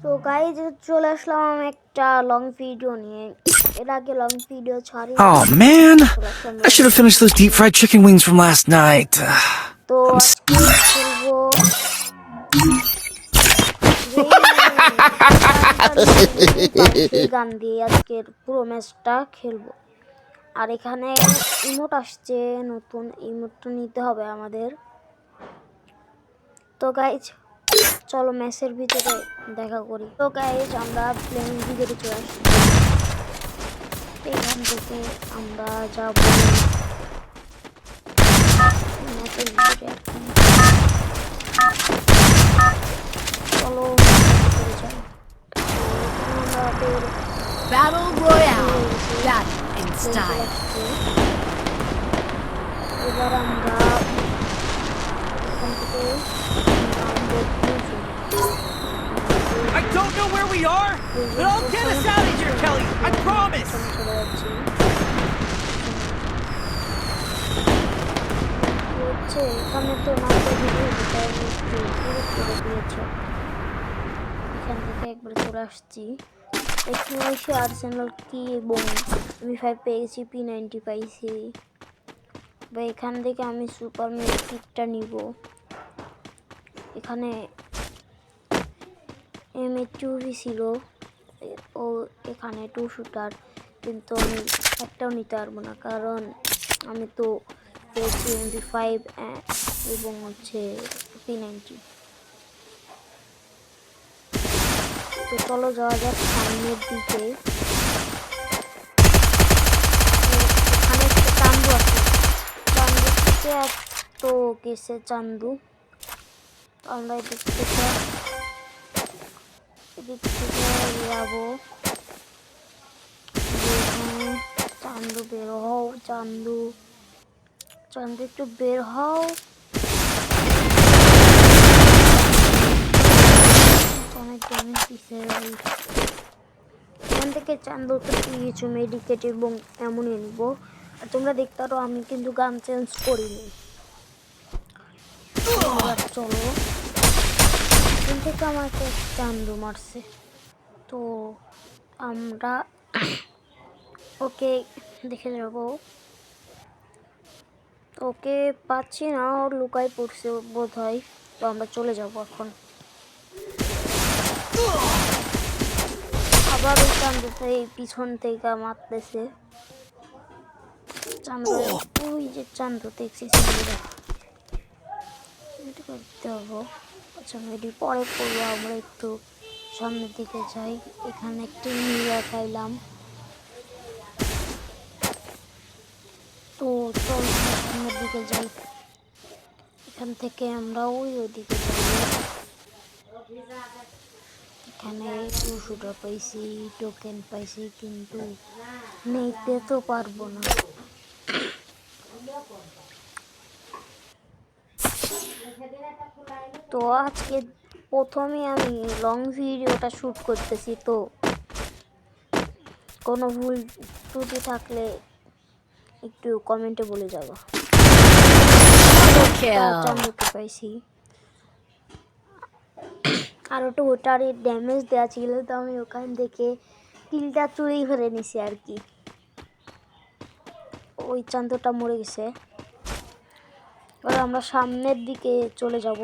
তো গাইজ চলে আসলাম আমি একটা লং ভিডিও নিয়ে। এর আগে লং ভিডিও ছাড়ি। Oh man, I should have finished those deep fried chicken wings from last night. তো I'm আজকে খেলবো গান দিয়ে আজকের পুরো ম্যাচটা খেলবো। আর এখানে ইমোট আসছে, নতুন ইমোটটা নিতে হবে আমাদের। তো গাইজ চলো ম্যাচের ভিতরে দেখা করি। তো গাইজ আমরা প্লেন ভিতরে চলে আসছি। এখান থেকে আমরা যাব ম্যাচের ভিতরে। চলো ভিতরে যাই। আমাদের Battle Royale. Battle in style. এবার আমরা এখান থেকে I don't know where we are, but I'll get us out of here, Kelly. I promise. এখানে তো নামটা দিয়েছে, এখান থেকে একবার চলে আসছি। এখানে এসে আর্সেনাল কি এবং আমি5 পেয়েছি, P90 পাইছি। বা এখান থেকে আমি সুপার ম্যাজিকটা নিব। এখানে M2V ছিল, ও এখানে 2 শুটার, কিন্তু আমি একটাও নিতে পারবো না কারণ আমি তো পেয়েছি MP5 এবং হচ্ছে P90। তো চলো যাওয়া যাক সামনের দিকে। এখানে একটা চান্দু আছে, চান্দু থেকে এত গেছে চান্দু। আমরা এদিক থেকে যাবো। চান্দু বের হও, চান্দু চান্দু একটু বের হও। অনেক ড্যামেজ দিছে। এখান থেকে চান্দু কিছু মেডিকেট এবং এমনই নিব। আর তোমরা দেখতে পারো আমি কিন্তু গান চেঞ্জ করিনি। চলো এখান থেকে আমাকে চান্দু মারছে, তো আমরা ওকে দেখে যাব। ওকে পাচ্ছি না, ওর লুকাই পড়ছে বোধ হয়। তো আমরা চলে যাব এখন। আবার ওই চান্দুতে এই পিছন থেকে মারতেছে। চান্দু ওই যে চান্দু দেখছি, করতে হবো। আচ্ছা মেডি পরে করবো। আমরা একটু সামনের দিকে যাই। এখানে একটি মিরা পাইলাম, তো চল সামনের দিকে যাই। এখান থেকে আমরা ওইদিকে যাই। এখানে 2 শুটার পাইছি, টোকেন পাইছি, কিন্তু নিতে তো পারবো না। তো আজকে প্রথমে আমি লং ভিডিওটা শ্যুট করতেছি, তো কোনো ভুল ত্রুটি থাকলে একটু কমেন্টে বলে যাবো। চান্দুকে পাইছি, আর ওটা ওটারই ড্যামেজ দেওয়া ছিল, তো আমি ওখান থেকে কিলটা চুরি করে নিছি আর কি। ওই চান্দুটা মরে গেছে। এবার আমরা সামনের দিকে চলে যাব।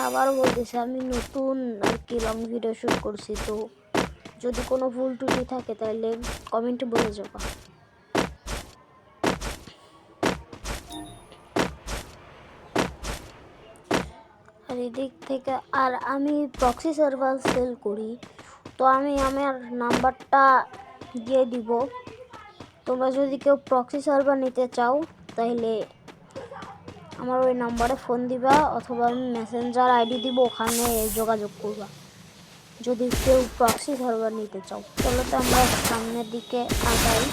আবার বলতেছে আমি নতুন আর কি লং ভিডিও শ্যুট করছি, তো যদি কোনো ভুল ত্রুটি থাকে তাহলে কমেন্টে বলে যাবা। আর এদিক থেকে আর আমি প্রক্সি সার্ভার সেল করি, তো আমি আমার নাম্বারটা দিয়ে দিব। তোমরা যদি কেউ প্রক্সি সার্ভার নিতে চাও তাহলে আমার ওই নাম্বারে ফোন দিবা, অথবা আমি মেসেঞ্জার আইডি দিব, ওখানে যোগাযোগ করবা যদি কেউ প্রক্সি সার্ভার নিতে চাও। চলো তো আমরা সামনের দিকে আগাই।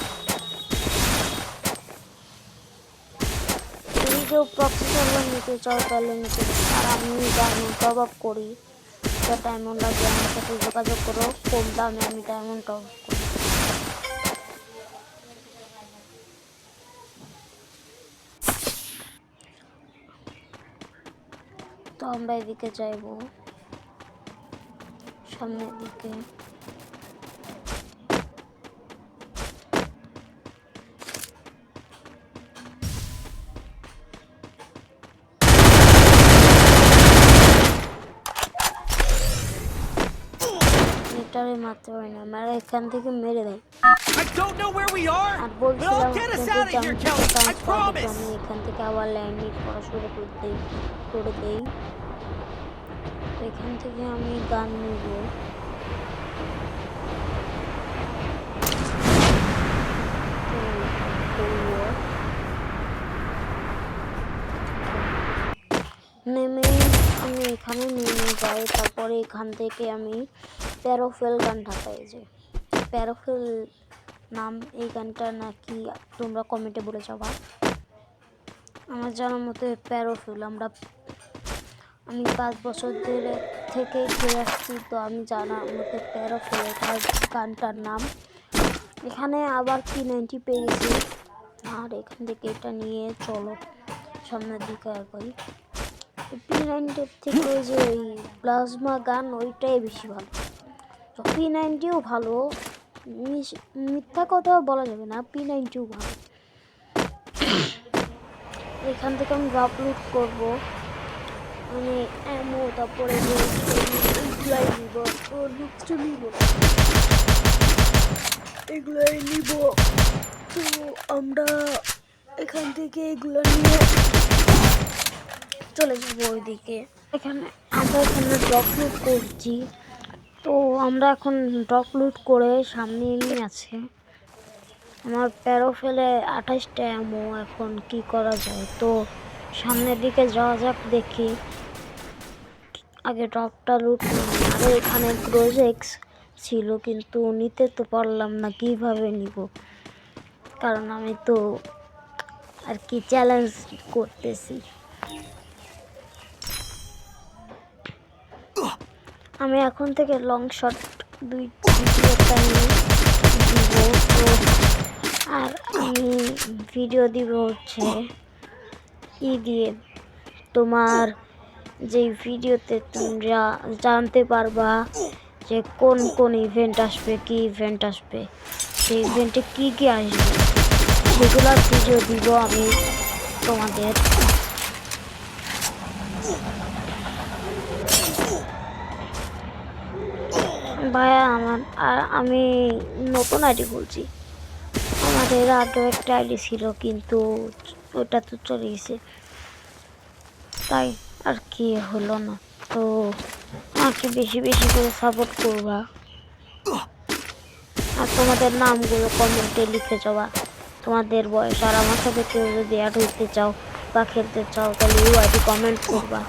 যদি কেউ প্রক্সি সার্ভার নিতে চাও তাহলে নিতে, আর আমি ডায়মন্ড টপ আপ করি। ডায়মন্ড লাগবে আমার সাথে যোগাযোগ করো, কম দামে আমি ডায়মন্ড টপ আপ করি। তো আমরা এদিকে যাইব সামনের দিকে। এটারে মারতে পারি না, আমরা এখান থেকে মেরে দেয়। I don't know where we are, R but বলছিলাম I'll get us out of here, Kelly. I promise. আমি এখান থেকে আবার ল্যান্ডিং করা শুরু করে দেই। এখান থেকে আমি গান নিব। নেমে আমি এখানে নেমে যাই, তারপরে এখান থেকে আমি প্যারাফেল গানটা পাই যে প্যারাফেল নাম এই গানটা নাকি তোমরা কমেন্টে বলে যাবা। আমার জানার মতো প্যারাফেল আমি 5 বছর ধরে থেকে খেলে আসছি, তো আমি জানার মতো প্যারাফেল গানটার নাম। এখানে আবার P90 পেয়ে গেছি, আর এখান থেকে এটা নিয়ে চলো সামনের দিকে আগাই। P90 থেকে ওই যে ওই প্লাজমা গান ওইটাই বেশি ভালো। তো P90ও ভালো, মিথ্যা কথা বলা যাবে না, P90ও ভালো। এখান থেকে আমি আপলোড করব, আমি এমও তারপরে এগুলাই নিব, এগুলাই নিব। তো আমরা এখান থেকে এগুলো নিয়ে চলে যাবো ওইদিকে। আমরা এখানে ড্রপ লুট করছি, তো আমরা এখন ড্রপ লুট করে সামনে এমনি আছে। আমার প্যারাফেলে 28টা এমো, এখন কি করা যায়? তো সামনের দিকে যাওয়া যাক, দেখি আগে ড্রপটা লুট করি। আর এখানে গ্রোজেক্স ছিল, কিন্তু নিতে তো পারলাম না, কিভাবে নিব? কারণ আমি তো আর কি চ্যালেঞ্জ করতেছি। আমি এখন থেকে লং শট 2টা দিব, তো আর আমি ভিডিও দিব হচ্ছে দিয়ে তোমার যে ভিডিওতে তোমরা জানতে পারবা যে কোন কোন ইভেন্ট আসবে, কি ইভেন্ট আসবে, সেই ইভেন্টে কি কি আসবে, সেগুলোর ভিডিও দিব আমি তোমাদের। ভাইয়া আমি নতুন আইডি খুলছি। আমাদের আগেও একটা আইডি ছিল, কিন্তু ওটা তো চলে গেছে, তাই আর কি হলো না। তো আমাকে বেশি বেশি করে সাপোর্ট করবা, আর তোমাদের নামগুলো কমেন্টে লিখে যাবা, তোমাদের বয়স। আর আমার সাথে কেউ যদি অ্যাড হইতে চাও বা খেলতে চাও, তাহলে ইউ আইডি কমেন্ট করবা।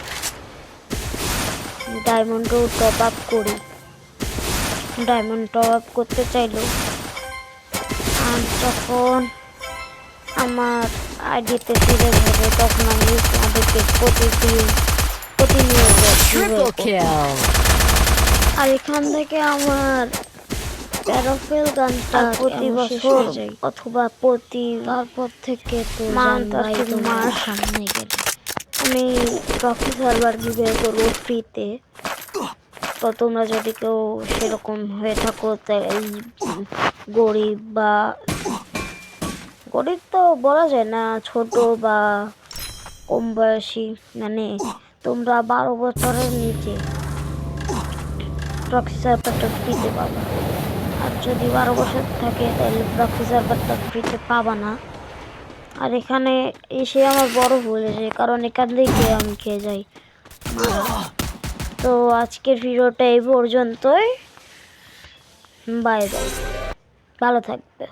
ডায়মন্ডও টপ আপ করি, ডায়মন্ড টপ আপ করতে চাইলেও, আর যখন আমার আইডিতে ফিরে যাবে তখন আমি তোমাদেরকে প্রতিনিয়ত Triple kill. আর এখান থেকে আমার প্যারাফেল গানটা প্রতি বছর অথবা তারপর থেকে তো মার সামনে গেলে আমি প্রক্সি সার্ভার বিবের করবো ফ্রিতে। তো তোমরা যদি কেউ সেরকম হয়ে থাকো, তাই গরিব তো বলা যায় না, ছোট বা কম বয়সী, মানে তোমরা 12 বছরের নিচে প্রক্সি সার্ভারটা ফ্রিতে পাবা। আর যদি 12 বছর থাকে তাহলে প্রক্সি সার্ভারটা ফ্রিতে পাবা না। আর এখানে এসে আমার বড় ভুল হয়েছে, কারণ এখান থেকে আমি খেয়ে যাই মারা। তো আজকের ভিডিওটা এই পর্যন্তই, বাই বাই, ভালো থাকবে।